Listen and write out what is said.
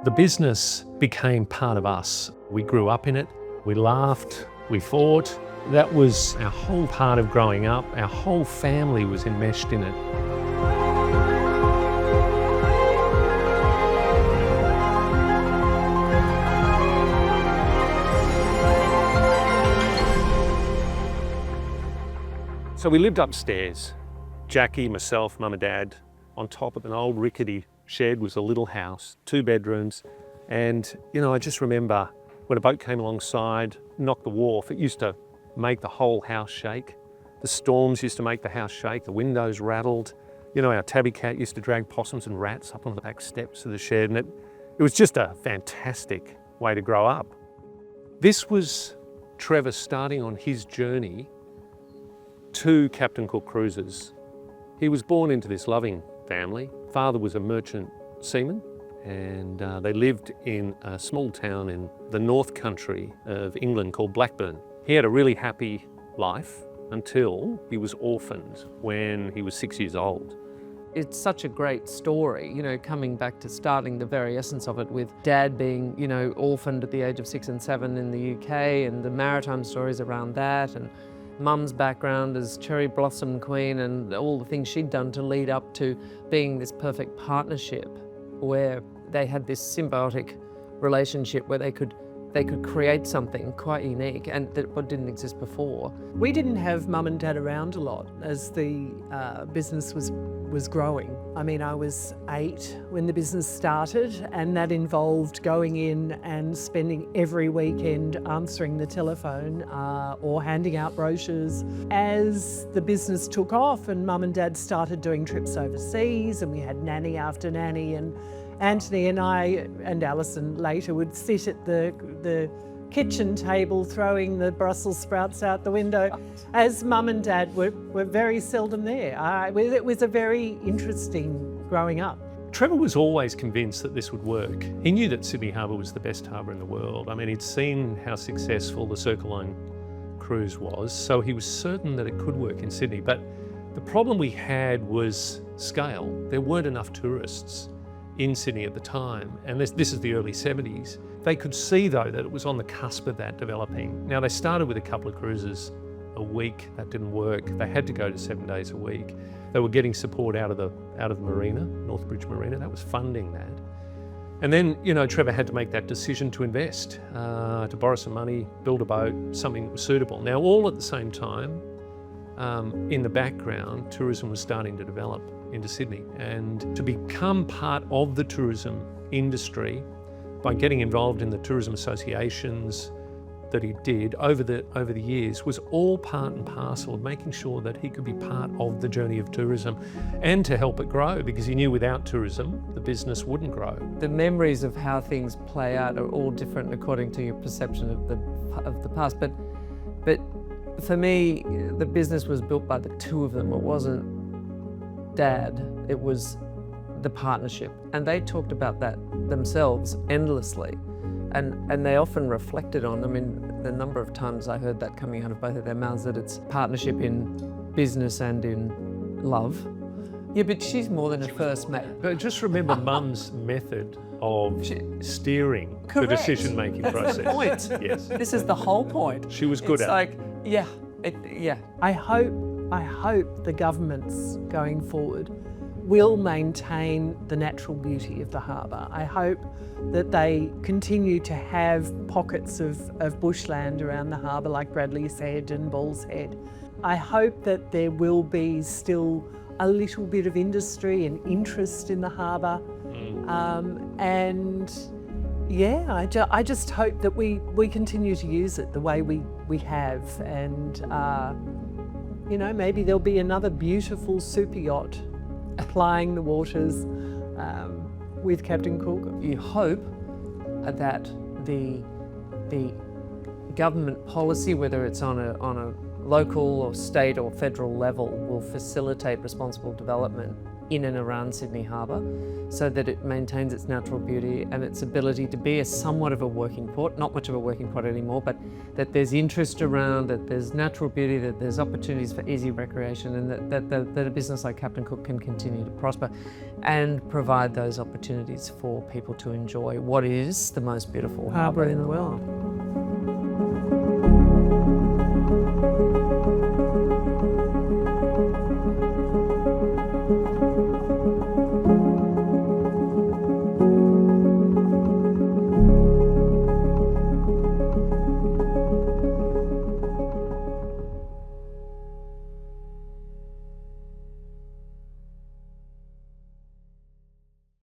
The business became part of us. We grew up in it, we laughed, we fought. That was our whole part of growing up. Our whole family was enmeshed in it. So we lived upstairs. Jackie, myself, Mum and Dad. On top of an old rickety shed was a little house, 2 bedrooms. And, I just remember when a boat came alongside, knocked the wharf, it used to make the whole house shake. The storms used to make the house shake, the windows rattled. Our tabby cat used to drag possums and rats up on the back steps of the shed, and it was just a fantastic way to grow up. This was Trevor starting on his journey to Captain Cook Cruises. He was born into this loving family. Father was a merchant seaman, and they lived in a small town in the North Country of England called Blackburn. He had a really happy life until he was orphaned when he was 6 years old. It's such a great story, coming back to starting the very essence of it with Dad being, orphaned at the age of 6 and 7 in the UK, and the maritime stories around that, and Mum's background as cherry blossom queen and all the things she'd done to lead up to being this perfect partnership where they had this symbiotic relationship where they could create something quite unique and that what didn't exist before. We didn't have Mum and Dad around a lot as the business was growing. I mean, I was 8 when the business started, and that involved going in and spending every weekend answering the telephone or handing out brochures. As the business took off and Mum and Dad started doing trips overseas, and we had nanny after nanny, and Anthony and I and Alison later would sit at the kitchen table throwing the Brussels sprouts out the window as Mum and Dad were very seldom there. It was a very interesting growing up. Trevor was always convinced that this would work. He knew that Sydney Harbour was the best harbour in the world. I mean, he'd seen how successful the Circle Line cruise was, so he was certain that it could work in Sydney. But the problem we had was scale. There weren't enough tourists in Sydney at the time, and this is the early 70s. They could see, though, that it was on the cusp of that developing. Now, they started with a couple of cruises a week. That didn't work. They had to go to 7 days a week. They were getting support out of the marina, Northbridge Marina. That was funding that. And then, Trevor had to make that decision to invest, to borrow some money, build a boat, something that was suitable. Now, all at the same time, in the background, tourism was starting to develop into Sydney, and to become part of the tourism industry by getting involved in the tourism associations that he did over the years was all part and parcel of making sure that he could be part of the journey of tourism and to help it grow, because he knew without tourism the business wouldn't grow. The memories of how things play out are all different according to your perception of the past, but for me the business was built by the two of them. It wasn't Dad, it was the partnership, and they talked about that themselves endlessly, and they often reflected on, the number of times I heard that coming out of both of their mouths, that it's partnership in business and in love. Yeah, but she's more than a first mate. But just remember Mum's method of steering the Correct. decision-making process. That's the point. Yes. This is the whole point. She was good at it. Yeah. I hope the governments going forward will maintain the natural beauty of the harbour. I hope that they continue to have pockets of bushland around the harbour like Bradley's Head and Ball's Head. I hope that there will be still a little bit of industry and interest in the harbour. I just hope that we continue to use it the way we have, and maybe there'll be another beautiful super yacht plying the waters with Captain Cook. You hope that the government policy, whether it's on a local or state or federal level, will facilitate responsible development in and around Sydney Harbour so that it maintains its natural beauty and its ability to be somewhat of a working port, not much of a working port anymore, but that there's interest around, that there's natural beauty, that there's opportunities for easy recreation, and that a business like Captain Cook can continue to prosper and provide those opportunities for people to enjoy what is the most beautiful Harbour harbour in the world.